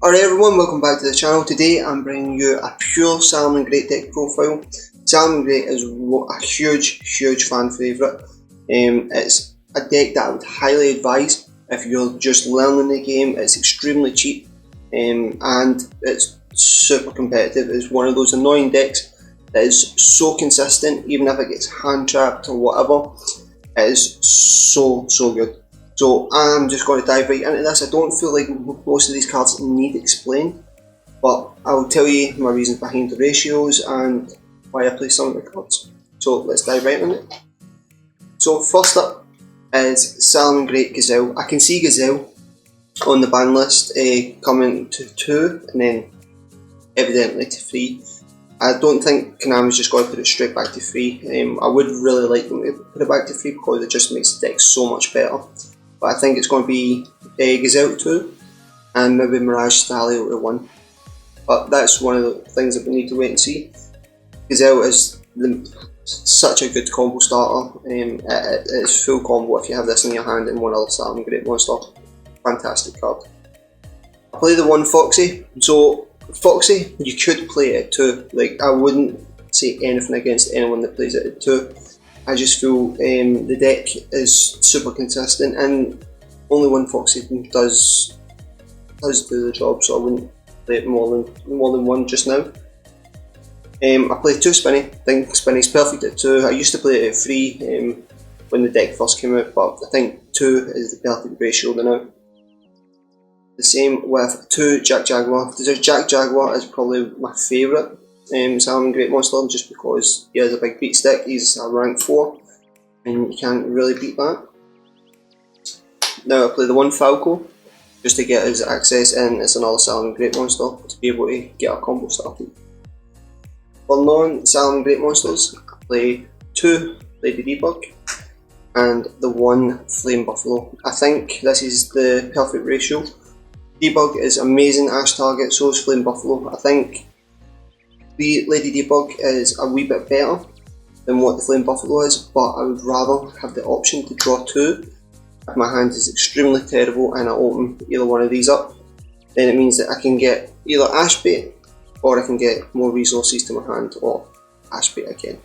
Alright everyone, welcome back to the channel. Today I'm bringing you a pure Salamangreat deck profile. Salamangreat is a huge fan favourite. It's a deck that I would highly advise if you're just learning the game. It's extremely cheap and it's super competitive. It's one of those annoying decks that is so consistent, even if it gets hand trapped or whatever. It is so good. So I'm just going to dive right into this. I don't feel like most of these cards need explained, but I'll tell you my reasons behind the ratios and why I play some of the cards. So let's dive right into it. So first up is Salamangreat Gazelle. I can see Gazelle on the ban list coming to 2 and then evidently to 3. I don't think Konami's just going to put it straight back to 3. I would really like them to put it back to 3 because it just makes the deck so much better. But I think it's going to be Gazelle 2 and maybe Mirage Stallion to 1. But that's one of the things that we need to wait and see. Gazelle is such a good combo starter. It's full combo if you have this in your hand and one other Salamangreat monster. Fantastic card. I play the one Foxy. So Foxy, you could play it too. Like, I wouldn't say anything against anyone that plays it at 2. I just feel the deck is super consistent and only one Foxy does do the job, so I wouldn't play it more than one just now. I play 2 Spinny. I think Spinny's perfect at 2. I used to play it at 3 when the deck first came out, but I think 2 is the perfect ratio now. The same with 2 Jack Jaguar. The Jack Jaguar is probably my favourite Salamangreat monster just because he has a big beat stick. He's a rank 4 and you can't really beat that. Now I play the one Falco just to get his access in as another Salamangreat monster to be able to get a combo started. For non-Salamangreat monsters, I play 2 Lady Debug and the 1 Flame Buffalo. I think this is the perfect ratio. Debug is amazing Ash target, so is Flame Buffalo. I think the Lady Debug is a wee bit better than what the Flame Buffalo is, but I would rather have the option to draw 2. If my hand is extremely terrible and I open either one of these up, then it means that I can get either Ash Bait or I can get more resources to my hand or Ash Bait again.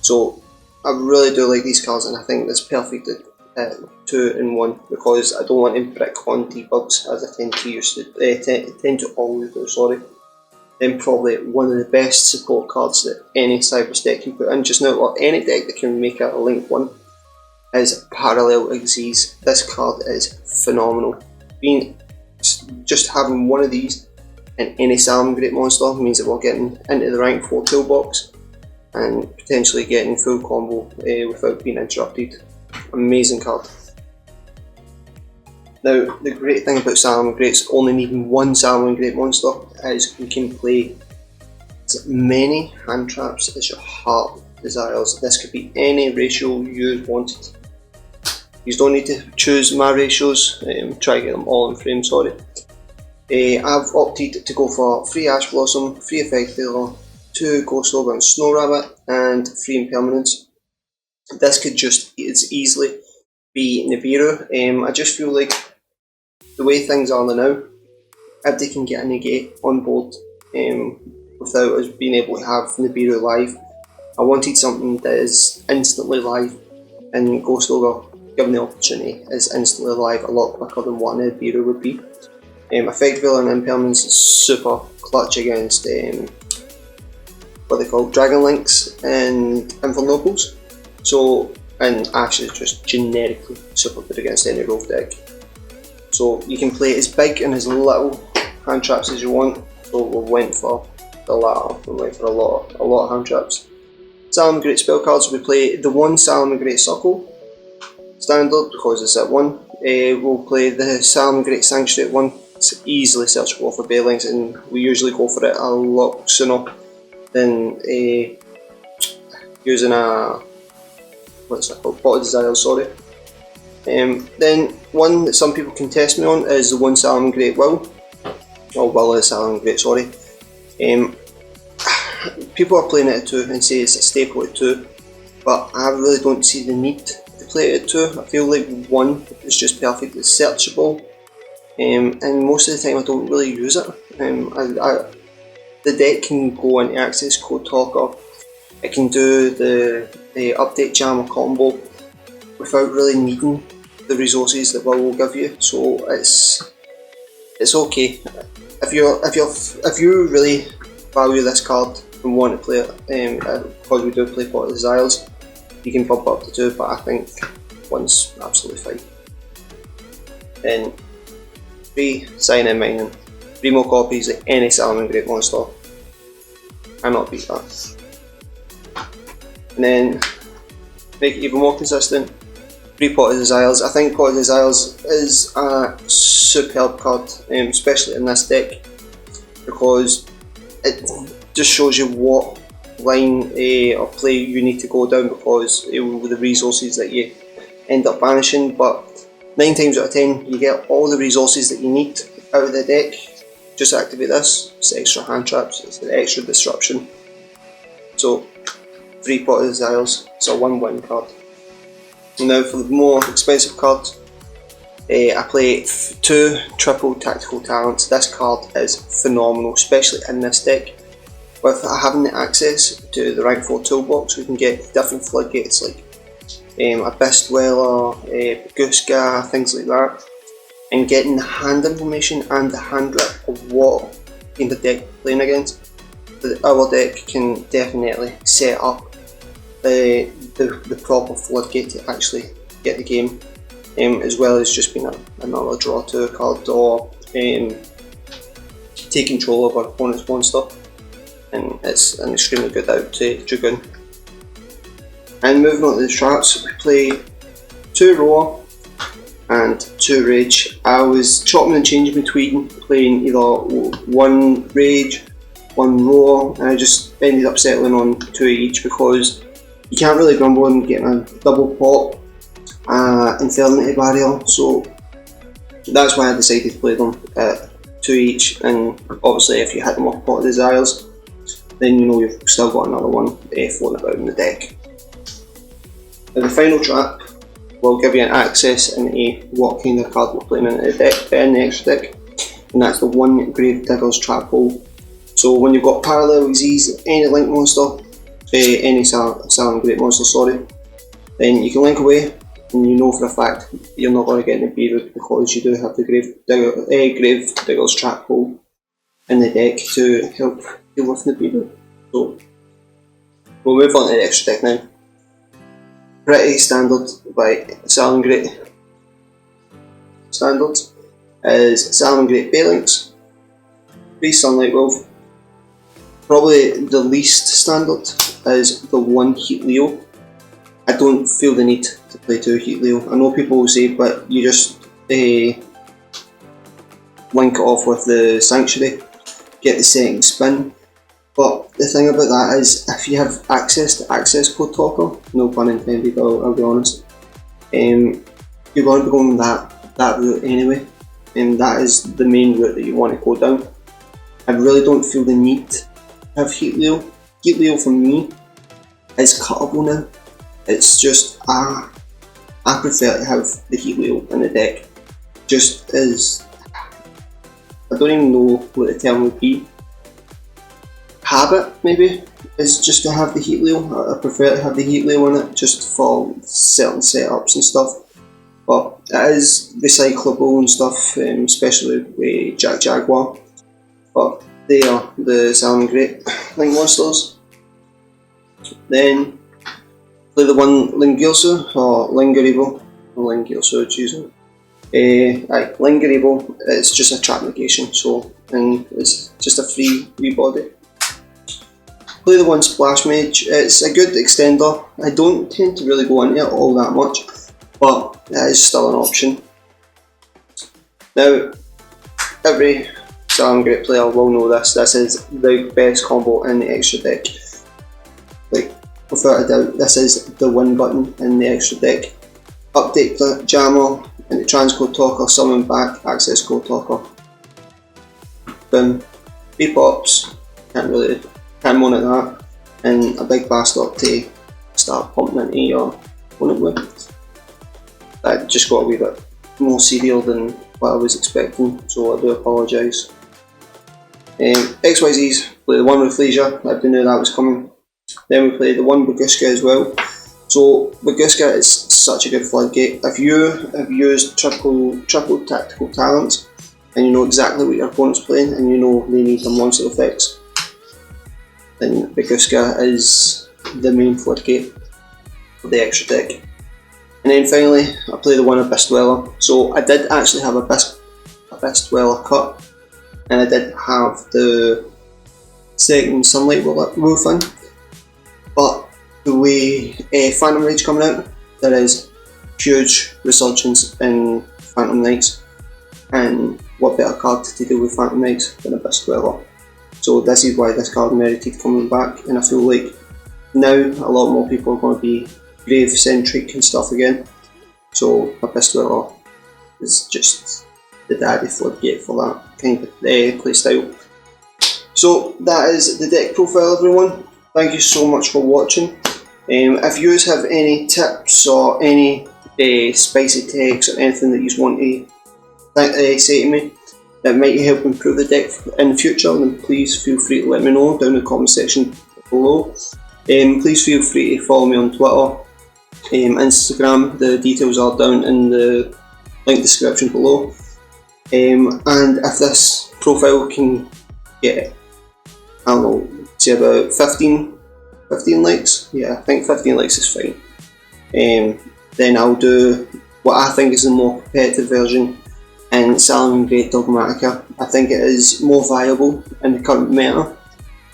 So I really do like these cards and I think it's perfect at 2 and 1 because I don't want to brick on debugs as I tend to always do, sorry. Then probably one of the best support cards that any Cybers deck can put in just now, or any deck that can make a Link 1, is Parallel Exees. This card is phenomenal. Just having one of these in any Salamangreat monster means that we're getting into the rank 4 toolbox and potentially getting full combo without being interrupted. Amazing card. Now, the great thing about Salamangreats only needing one Salamangreat monster is you can play as many hand traps as your heart desires. This could be any ratio you wanted. You don't need to choose my ratios, try to get them all in frame, sorry. I've opted to go for 3 Ash Blossom, 3 Effect Dealer, 2 Ghost Ogre and Snow Rabbit, and 3 Impermanence. This could just as easily be Nibiru. I just feel like the way things are now, if they can get a negate on board without us being able to have Nibiru live, I wanted something that is instantly live, and Ghost Ogre, given the opportunity, is instantly live a lot quicker than what Nibiru would be. Effect Veiler and Impermanence is super clutch against what they call Dragon Links and Infernopals. So, and Ash is just generically super good against any Rove deck. So you can play as big and as little hand traps as you want. So we went for the latter. We went for a lot of hand traps. Salamangreat spell cards. We play the one Salamangreat Circle standard because it's at 1. We'll play the Salamangreat Sanctuary at 1. It's easily searchable for Bailings, and we usually go for it a lot sooner than using a what's it called? Pot of Desire, sorry. Then one that some people can test me on is the one Salamangreat Will. Oh, Will is Salamangreat, sorry. People are playing it at 2 and say it's a staple at 2, but I really don't see the need to play it at 2. I feel like 1 is just perfectly searchable and most of the time I don't really use it. The deck can go into Access Code Talker. It can do the update jammer combo without really needing the resources that will give you. So it's okay. If you really value this card and want to play it, because we do play Pot of Desires, you can bump up to 2, but I think 1's absolutely fine. Then 3 Sign In Mining. 3 more copies of any Salamangreat monster. Cannot beat that. And then make it even more consistent. 3 Pot of Desires. I think Pot of Desires is a superb card, especially in this deck, because it just shows you what line of play you need to go down, because with the resources that you end up banishing. But 9 times out of 10 you get all the resources that you need out of the deck. Just activate this, it's extra hand traps, it's the extra disruption. So 3 Pot of Desires, it's a 1-win card. Now for the more expensive cards, I play 2 triple tactical talents. This card is phenomenal, especially in this deck. With having the access to the rank 4 toolbox, we can get different floodgates like Abyss Dweller, Gooska, things like that, and getting the hand information and the hand grip of what team the deck playing against. Our deck can definitely set up the proper floodgate to actually get the game, as well as just being another draw to a card, or take control of our opponent's monster, and it's an extremely good out to Dragoon. And moving on to the traps, we play 2 Roar and 2 Rage. I was chopping and changing between playing either 1 Rage, 1 Roar, and I just ended up settling on 2 each, because you can't really grumble on getting a double pop Infernity Barrier, so that's why I decided to play them at 2 each. And obviously if you hit them off Pot of Desires, then you know you've still got another one floating about in the deck. Now the final trap will give you an access into what kind of card we're playing in the deck, in the extra deck, and that's the 1 Gravedigger's Trap Hole. So when you've got Parallel Disease, any link monster, any Salamangreat monster, sorry, then you can link away, and you know for a fact you're not going to get any B-Root, because you do have the Gravedigger's Trap Hole in the deck to help you with the B-Root. So we'll move on to the extra deck now. Pretty standard by Salamangreat standards is Salamangreat Phalanx, 3 Sunlight Wolf. Probably the least standard is the 1 Heat Leo. I don't feel the need to play 2 Heat Leo. I know people will say, but you just link it off with the Sanctuary, get the second spin. But the thing about that is, if you have access to Access Code Talker, no pun intended, I'll be honest, you're going to be going that route anyway, and that is the main route that you want to go down. I really don't feel the need to have Heat Leo. Heat Leo for me is cuttable now. It's just, I prefer to have the Heat Leo in the deck. Just as, I don't even know what the term would be. Habit, maybe, is just to have the Heat Leo. I prefer to have the Heat Leo in it, just for certain setups and stuff. But it is recyclable and stuff, especially with Jaguar. But they are the Salamangreat link monsters. Then play the 1 Lingirsu, or Lingerable, or Lingirsu, choosing. Lingerable, it's just a trap negation, so, and it's just a free rebody. Play the 1 Splash Mage. It's a good extender. I don't tend to really go into it all that much, but it is still an option. Now, every Salamangreat player will know this. This is the best combo in the extra deck. Like, without a doubt, this is the win button in the extra deck. Update the Jammer and the Transcode Talker, summon back Access Code Talker. Boom. 3 pops. Can't moan at that. And a big bastard to start pumping into your opponent with. That just got a wee bit more serial than what I was expecting, so I do apologise. XYZ's play the one with Fleisure, I didn't know that was coming. Then we play the one Baguska as well. So Baguska is such a good floodgate. If you have used triple tactical talents and you know exactly what your opponent's playing and you know they need some monster effects, then Baguska is the main floodgate for the extra deck. And then finally I play the one Abyss Dweller. So I did actually have Abyss Dweller cut, and I did have the second Sunlight Wolf in, but the way Phantom Rage coming out, there is huge resurgence in Phantom Knights, and what better card to deal with Phantom Knights than Abyss Dweller. So this is why this card merited coming back, and I feel like now a lot more people are going to be Grave centric and stuff again, so Abyss Dweller is just the daddy floodgate for that kind of play style. So that is the deck profile, everyone. Thank you so much for watching. If you have any tips or any spicy takes or anything that you want to say to me that might help improve the deck in the future, then please feel free to let me know down in the comment section below. Please feel free to follow me on Twitter, Instagram. The details are down in the link description below. And if this profile can get, I don't know, say about 15 likes, yeah, I think 15 likes is fine, then I'll do what I think is the more competitive version in Salamangreat Dogmatica. I think it is more viable in the current meta.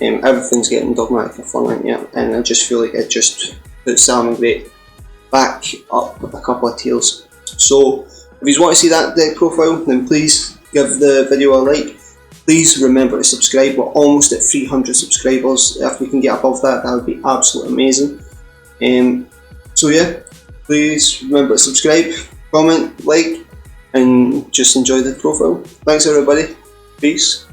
Everything's getting Dogmatica fun right now, and I just feel like it just puts Salamangreat back up a couple of tiers. So if you want to see that deck profile, then please give the video a like. Please remember to subscribe. We're almost at 300 subscribers. If we can get above that, that would be absolutely amazing. So yeah, please remember to subscribe, comment, like, and just enjoy the profile. Thanks everybody. Peace.